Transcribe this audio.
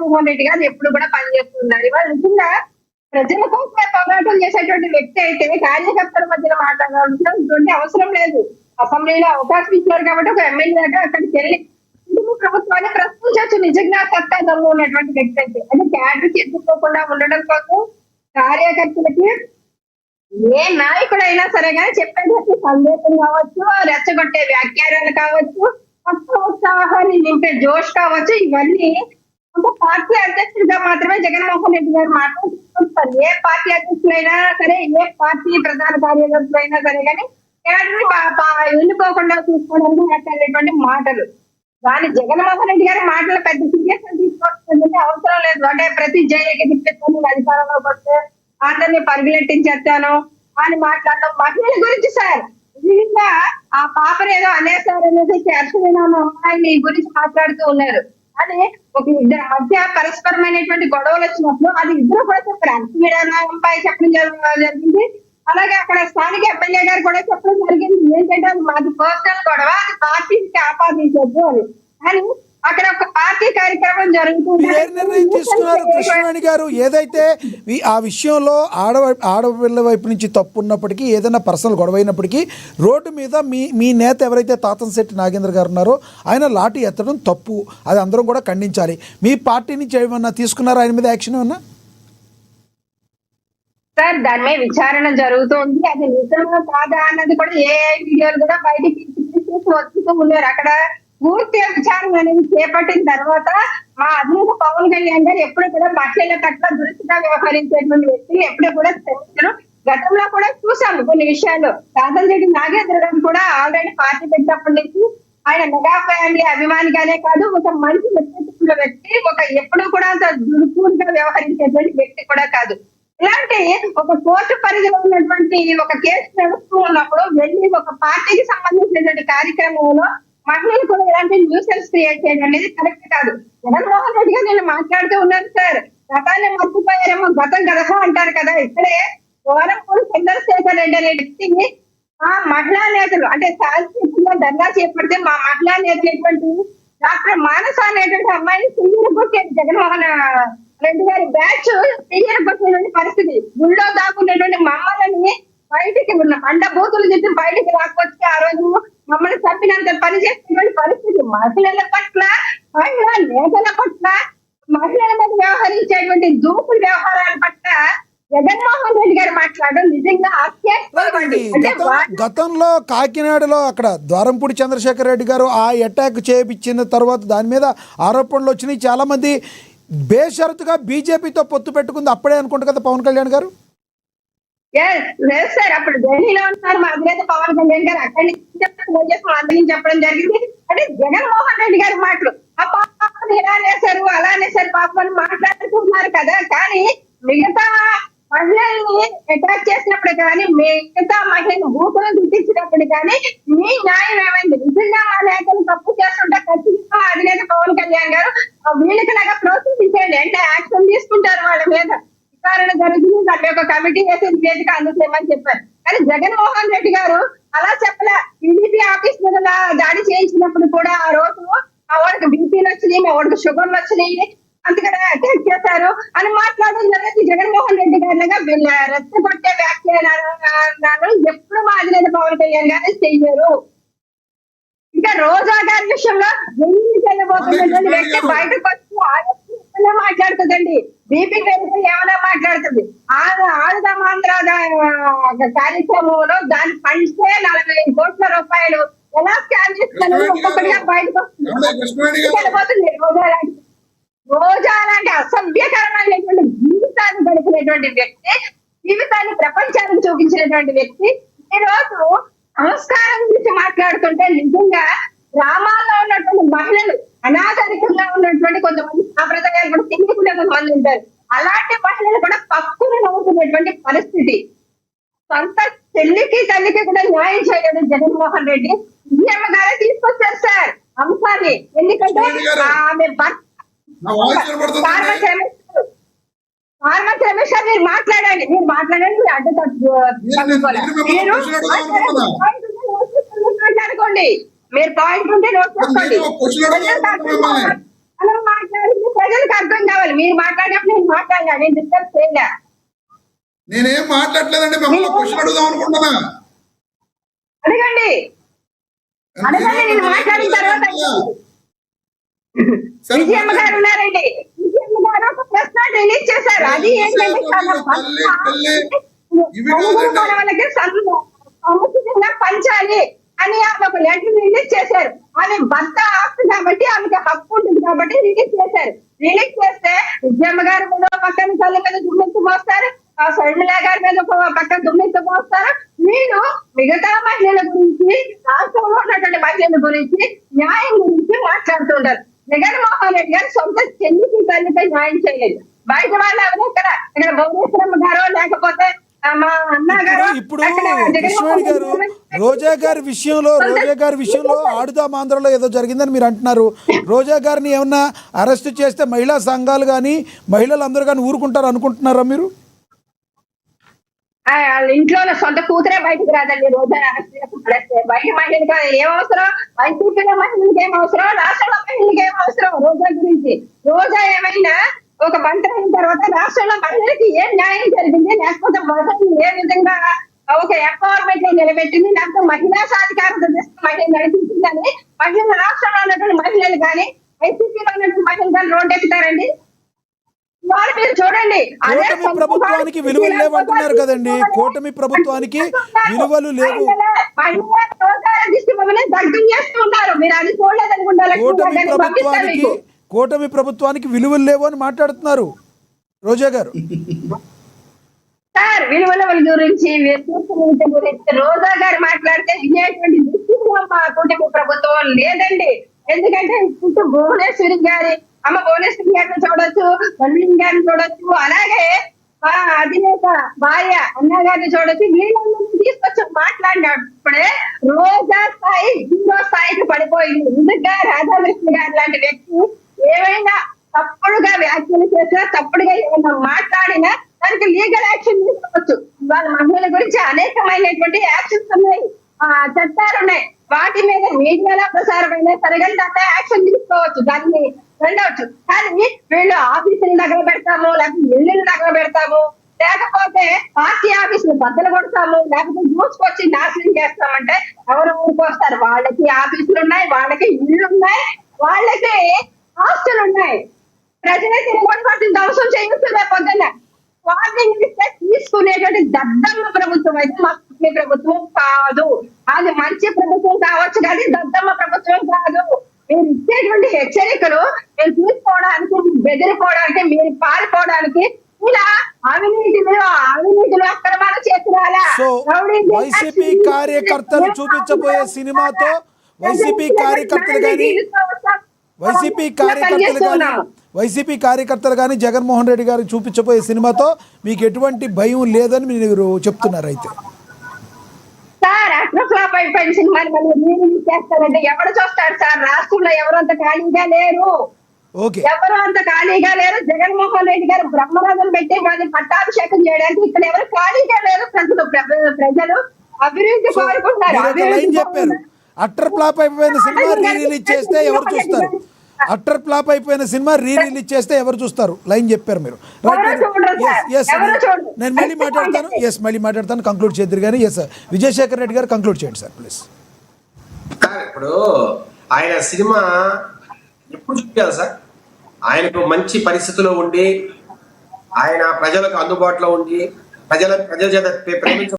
జగన్మోహన్ రెడ్డి గారు ఎప్పుడు కూడా పనిచేస్తున్నారు. ఇవాళ నిజంగా ప్రజల కోసమే పోరాటం చేసేటువంటి వ్యక్తి అయితే కార్యకర్తల మధ్యన మాట్లాడాల్సినటువంటి అవసరం లేదు. అసెంబ్లీలో అవకాశం ఇచ్చారు కాబట్టి ఒక ఎమ్మెల్యేగా అక్కడికి వెళ్ళి ప్రభుత్వాన్ని ప్రశ్నించవచ్చు. నిజంగా సత్తా దమ్ము ఉన్నటువంటి వ్యక్తి అయితే అంటే క్యాడర్ చేసుకోకుండా ఉండడం కోసం కార్యకర్తలకి ఏ నాయకుడైనా సరే కానీ చెప్పేటప్పుడు సందేశం కావచ్చు, రెచ్చగొట్టే వ్యాఖ్యానాలు కావచ్చు, ఉత్సాహాన్ని నింపే జోష్ కావచ్చు, ఇవన్నీ ఒక పార్టీ అధ్యక్షుడిగా మాత్రమే జగన్మోహన్ రెడ్డి గారు మాట్లాడుతుంటారు. ఏ పార్టీ అధ్యక్షులైనా సరే, ఏ పార్టీ ప్రధాన కార్యదర్శులైనా సరే కానీ ఎన్నుకోకుండా చూసుకోవడానికి మాట్లాడేటువంటి మాటలు. దాని జగన్మోహన్ రెడ్డి గారి మాటలు పెద్ద సీరియస్ తీసుకోవాల్సిన అవసరం లేదు. అంటే ప్రతి జైలుకి తిప్పేస్తాను, అధికారంలోకి వస్తే అందరినీ పరిగెట్టించేస్తాను అని మాట్లాడడం మహిళల గురించి సార్. నిజంగా ఆ పాపను ఏదో అనేసారు అనేసి అర్షమైన అమ్మాయిని గురించి మాట్లాడుతూ ఉన్నారు. అది ఒక ఇద్దరి మధ్య పరస్పరమైనటువంటి గొడవలు వచ్చినప్పుడు అది ఇద్దరు కూడా చెప్పారు. అర్షమైన అమ్మాయి చెప్పడం జరిగింది, అలాగే అక్కడ స్థానిక ఎమ్మెల్యే గారు కూడా చెప్పడం జరిగింది. ఏంటంటే అది మాది పర్సనల్ గొడవ, అది పార్టీకి ఆపాదించద్దు అని. కానీ అక్కడ ఒక పార్టీ కార్యక్రమం జరుగుతుంది. నిర్ణయం తీసుకున్నారు కృష్ణవేణి గారు? ఏదైతే ఆ విషయంలో ఆడపిల్ల వైపు నుంచి తప్పు ఉన్నప్పటికీ, ఏదైనా పర్సనల్ గొడవ అయినప్పటికీ రోడ్డు మీద మీ నేత ఎవరైతే తాతంశెట్టి నాగేంద్ర గారు ఉన్నారో ఆయన లాఠీ ఎత్తడం తప్పు, అది అందరం కూడా ఖండించాలి. మీ పార్టీ నుంచి ఏమన్నా తీసుకున్నారా ఆయన మీద యాక్షన్ ఏమన్నా? సార్ దాని మీద విచారణ జరుగుతుంది. అది నిజంగా కాదా అన్నది కూడా ఏ వీడియోలు కూడా బయటికి వస్తూ ఉన్నారు. అక్కడ పూర్తిగా విచారణ అనేది చేపట్టిన తర్వాత మా అధినేత పవన్ కళ్యాణ్ గారు ఎప్పుడు కూడా మహిళల పట్ల దురుసుగా వ్యవహరించేటువంటి వ్యక్తులు ఎప్పుడు కూడా శ్రమించరు. గతంలో కూడా చూసాము కొన్ని విషయాలు. తాతంశెట్టి నాగేంద్ర గారు కూడా ఆల్రెడీ పార్టీ పెట్టినప్పటి నుంచి ఆయన మెగా ఫ్యామిలీ అభిమానిగానే కాదు, ఒక మంచి వ్యక్తిత్వంలో వ్యక్తి, ఒక ఎప్పుడు కూడా అంత దురుసుగా వ్యవహరించేటువంటి వ్యక్తి కూడా కాదు. ఇలాంటి ఒక కోర్టు పరిధిలో ఉన్నటువంటి ఒక కేసు నడుస్తూ ఉన్నప్పుడు వెళ్ళి ఒక పార్టీకి సంబంధించినటువంటి కార్యక్రమంలో మహిళలు కూడా ఇలాంటి న్యూసెన్స్ క్రియేట్ చేయడం అనేది కరెక్ట్ కాదు. జగన్మోహన్ రెడ్డి గారు నేను మాట్లాడుతూ ఉన్నాను సార్, గతాన్ని మర్చిపోయారేమో, గతం గదహ అంటారు కదా. ఇక్కడే గోరంపూడి చంద్రశేఖర్ రెడ్డి అనే వ్యక్తిని ఆ మహిళా నేతలు అంటే శాంతియుతంగా ధర్నా చేపడితే మా మహిళా నేతలు డాక్టర్ మానస అనేటువంటి అమ్మాయిని సీనియర్ కొట్టేది జగన్మోహన్ రెడ్డి గారి బ్యాచ్ సీనియర్ కొట్టినటువంటి పరిస్థితి. గుళ్ళో దాక్కునేటువంటి మమ్మల్ని బయటికి ఉన్న అండబూతులు చెప్పి బయటికి రాకొచ్చి ఆ రోజు మమ్మల్ని చంపినంత పని చేసినటువంటి పరిస్థితి. మహిళల పట్ల, మహిళా నేతల పట్ల, మహిళల మీద వ్యవహరించేటువంటి దూకుడు వ్యవహారాల పట్ల జగన్మోహన్ రెడ్డి గారు మాట్లాడడం నిజంగా గతంలో కాకినాడలో అక్కడ ద్వారంపూడి చంద్రశేఖర్ రెడ్డి గారు ఆ అటాక్ చేయించిన తర్వాత దాని మీద ఆరోపణలు వచ్చినాయి. చాలా మంది బేషరతుగా బీజేపీతో పొత్తు పెట్టుకుంది అప్పుడే అనుకుంటా కదా పవన్ కళ్యాణ్ గారు? లేదు సార్, అప్పుడు ఢిల్లీలో ఉన్నారు మా అధినేత పవన్ కళ్యాణ్ గారు. అక్కడి నుంచి చెప్పడం జరిగింది. అంటే జగన్మోహన్ రెడ్డి గారి మాటలు ఆ పాపని ఇలా అనేసారు అలా అనేసారు పాపని మాట్లాడుతున్నారు కదా. కానీ మిగతా మహిళల్ని అటాక్ చేసినప్పుడు కానీ, మిగతా మహిళలు భూతులను గుర్తించినప్పుడు కానీ మీ న్యాయం ఏమైంది? నిజంగా మా నేతలు తప్పు చేస్తుంటే ఖచ్చితంగా అధినేత పవన్ కళ్యాణ్ గారు వీళ్ళకి లాగా ప్రోత్సహించండి, అంటే యాక్షన్ తీసుకుంటారు వాళ్ళ మీద. విచారణ జరిగింది, దాని యొక్క కమిటీ వేసి నివేదిక అందజేయమని చెప్పారు. కానీ జగన్మోహన్ రెడ్డి గారు అలా చెప్పలే. టీడీపీ ఆఫీస్ మీద దాడి చేయించినప్పుడు కూడా ఆ రోజు మా వాడికి బీపీలు వచ్చినాయి, మా వాడికి షుగర్లు వచ్చినాయి, అందుకనే అటాక్ చేశారు అని మాట్లాడడం జరిగింది. జగన్మోహన్ రెడ్డి గారిగా వీళ్ళ రెచ్చగొట్టే వ్యాఖ్యానాలు ఎప్పుడు మా అధినేత పవన్ కళ్యాణ్ గారు చెయ్యరు. ఇంకా రోజా గారి విషయంలో వెళ్ళబోతున్నటువంటి వ్యక్తి బయటకు వచ్చి మాట్లాడుతుందండి, బీపీ వెళ్తే ఏమైనా మాట్లాడుతుంది. ఆడుదామాంధ్ర కార్యక్రమంలో దాని ఫండ్సే 40 కోట్ల రూపాయలు ఎలా స్కాన్ చేస్తున్నారు ఒక్కొక్కటిగా బయటకు వస్తుంది. రోజా లాంటి అసభ్యకరమైనటువంటి జీవితాన్ని గడిపినటువంటి వ్యక్తి, జీవితాన్ని ప్రపంచానికి చూపించినటువంటి వ్యక్తి ఈ రోజు సంస్కారం గురించి మాట్లాడుతుంటే నిజంగా గ్రామాల్లో ఉన్నటువంటి మహిళలు, అనాగరికంగా ఉన్నటువంటి కొంతమంది సాంప్రదాయాలు కూడా తెలియకుండా కొంతమంది ఉంటారు. అలాంటి మహిళలు కూడా పక్కున నవ్వుతున్నటువంటి పరిస్థితి. సొంత చెల్లికి తల్లికి కూడా న్యాయం చేయడం జగన్మోహన్ రెడ్డి సీఎం గారే తీసుకొచ్చారు సార్ అంశాన్ని. ఎందుకంటే ఆమె ఫార్మర్ రమేష్ గారు మీరు మాట్లాడండి, మీరు అడ్డు మాట్లాడుకోండి, మీరు పాయింట్ ఉంటే నోట్ చేసుకోండి. మాట్లాడింది ప్రజలకు అర్థం కావాలి. మీరు మాట్లాడినప్పుడు నేను మాట్లాడినా, నేను డిస్కస్ చేయలే. నేనేం మాట్లాడలేదండి, మిమ్మల్ని క్వశ్చన్ అడుగుదాం అనుకుంటున్నా. అడగండి అడగండి, నేను మాట్లాడిన తర్వాత సరే, విజయమ్మ గారు ఉన్నారండి. విజయమ్మ గారు ఒక ప్రశ్న రిలీజ్ చేశారు. అది ఏంటంటే వాళ్ళకి సముచితంగా పంచాలి అని ఆమె ఒక లెటర్ రిలీజ్ చేశారు. ఆమె భర్త ఆస్తి కాబట్టి ఆమెకి హక్కు ఉంటుంది కాబట్టి రిలీజ్ చేశారు. రిలీజ్ చేస్తే విజయమ్మ గారి మీద పక్కన తల్లి మీద దుమ్మెత్తు మోస్తారు, ఆ షర్మిల గారి మీద ఒక పక్కన దుమ్మెత్తు మోస్తారు. వీళ్ళు మిగతా మహిళల గురించి, రాష్ట్రంలో ఉన్నటువంటి మహిళల గురించి, న్యాయం గురించి మాట్లాడుతుంటారు. జగన్మోహన్ రెడ్డి గారు సొంత చెల్లికి తల్లిపై న్యాయం చేయలేదు. బయట వాళ్ళు ఎవరు ఇక్కడ భువనేశ్వరమ్మ గారో లేకపోతే మా అన్న గారు. ఇప్పుడు కృష్ణవేణి గారు రోజా గారి విషయంలో ఆడుదాం ఆంధ్రలో ఏదో జరిగిందని మీరు అంటున్నారు. రోజా గారిని ఏమన్నా అరెస్ట్ చేస్తే మహిళా సంఘాలు కానీ మహిళలందరూ కానీ ఊరుకుంటారు అనుకుంటున్నారా మీరు? వాళ్ళ ఇంట్లో సొంత కూతురే బయటకు రాదండి. రోజా బయట మహిళలకు ఏం అవసరం? వైసీపీలో మహిళలకు ఏం అవసరం? రాష్ట్రంలో మహిళలకు ఏం అవసరం? రోజా గురించి రోజా ఏమైనా ఒక మంత్రి అయిన తర్వాత రాష్ట్రంలో మహిళలకి ఏం న్యాయం జరిగింది, లేకపోతే మహిళలు ఏ విధంగా ఒక ఎంపవర్మెంట్ లో నిలబెట్టింది, లేకపోతే మహిళా సాధికారత మహిళలు నడిపించిందని మహిళల రాష్ట్రంలో ఉన్నటువంటి మహిళలు కానీ వైసీపీలో ఉన్నటువంటి మహిళలు కానీ రోడ్డు ఎక్కుతారండి. వాళ్ళు మీరు చూడండి, కూటమి ప్రభుత్వానికి విలువలు లేవంటున్నారు కదండి. కూటమి ప్రభుత్వానికి విలువలు లేవు. దగ్గర చేస్తున్నారు. మీరు అది చూడలేదనుకుంటారు. కూటమి ప్రభుత్వానికి విలువలు లేవు అని మాట్లాడుతున్నారు రోజా గారు. సార్ విలువల గురించి రోజా గారు మాట్లాడితే వినేటువంటి దృష్టిలో మా కూటమి ప్రభుత్వం లేదండి. ఎందుకంటే ఇప్పుడు భువనేశ్వరి గారి అమ్మ భువనేశ్వరి గారిని చూడొచ్చు, మల్లిన్ గారిని చూడొచ్చు, అలాగే అధినేత భార్య అన్న గారిని చూడొచ్చు. వీళ్ళందరినీ తీసుకొచ్చి మాట్లాడినప్పుడే రోజా స్థాయి జీరో స్థాయికి పడిపోయింది. ఎందుకంటే రాధాకృష్ణ గారు లాంటి వ్యక్తి ఏమైనా తప్పుడుగా వ్యాఖ్యలు చేసినా, తప్పుడుగా ఏమైనా మాట్లాడినా దానికి లీగల్ యాక్షన్ తీసుకోవచ్చు. వాళ్ళ మహిళల గురించి అనేకమైనటువంటి యాక్షన్స్ ఉన్నాయి, చట్టాలు ఉన్నాయి. వాటి మీద మీడియాలో ప్రసారమైన సరిగా యాక్షన్ తీసుకోవచ్చు, దాన్ని వెళ్ళవచ్చు. కానీ వీళ్ళు ఆఫీసులు దగ్గర పెడతాము, లేకపోతే ఇల్లులు దగ్గర పెడతాము, లేకపోతే పార్టీ ఆఫీసులు బద్దలు కొడతాము, లేకపోతే దూసుకొచ్చి నాశనం చేస్తామంటే ఎవరు ఊరుకొస్తారు? వాళ్ళకి ఆఫీసులు ఉన్నాయి, వాళ్ళకి ఇల్లు ఉన్నాయి, వాళ్ళకి ఆస్తులు ఉన్నాయి. ప్రజలే తిరగొట్టుకోవాల్సిన అవసరం చేయిస్తున్నా పొద్దున్న వార్నింగ్ ఇస్తే తీసుకునేటువంటి దద్దమ్మ ప్రభుత్వం అయితే మా ప్రభుత్వం కాదు. అది మంచి ప్రభుత్వం కావచ్చు కానీ దద్దమ్మ ప్రభుత్వం కాదు. మీరు ఇచ్చేటువంటి హెచ్చరికలు మీరు తీసుకోవడానికి, బెదిరిపోవడానికి, మీరు పారిపోవడానికి ఇలా అవినీతిలో అక్రమాలు చేస్తున్నా. వైసీపీ కార్యకర్తలు చూపించబోయే సినిమాతో వైసీపీ కార్యకర్తలు కానీ జగన్మోహన్ రెడ్డి గారు చూపించబోయే సినిమాతో మీకు ఎటువంటి భయం లేదని మీరు చెప్తున్నారు. అయితే సార్ ఫ్లాప్ అయిపోయిన సినిమాని మళ్ళీ చేస్తారంటే ఎవరు చూస్తారు సార్? రాష్ట్రంలో ఎవరంత ఖాళీగా లేరు, ఎవరు అంత ఖాళీగా లేరు. జగన్మోహన్ రెడ్డి గారు బ్రహ్మరథం పెట్టి వాళ్ళని పట్టాభిషేకం చేయడానికి ఇక్కడ ఎవరు ఖాళీగా లేరు. ప్రజలు అభివృద్ధి కోరుకుంటున్నారు. చెప్పారు అట్టర్ ఫ్లాప్ అయిపోయిన సినిమా రీ రిలీజ్ చేస్తే ఎవరు చూస్తారు? అట్టర్ ఫ్లాప్ అయిపోయిన సినిమా రీ రిలీజ్ చేస్తే ఎవరు చూస్తారు? లైన్ చెప్పారు మీరు. నేను మళ్ళీ మాట్లాడతాను కంక్లూడ్ చేద్దరు కానీ. విజయశేఖర్ రెడ్డి గారు కంక్లూడ్ చేయండి సార్ ప్లీజ్. ఇప్పుడు ఆయన సినిమా ఎప్పుడు చూపించాలి సార్? ఆయనకు మంచి పరిస్థితిలో ఉండి, ఆయన ప్రజలకు అందుబాటులో ఉండి, ప్రజల చేత ప్రేమించ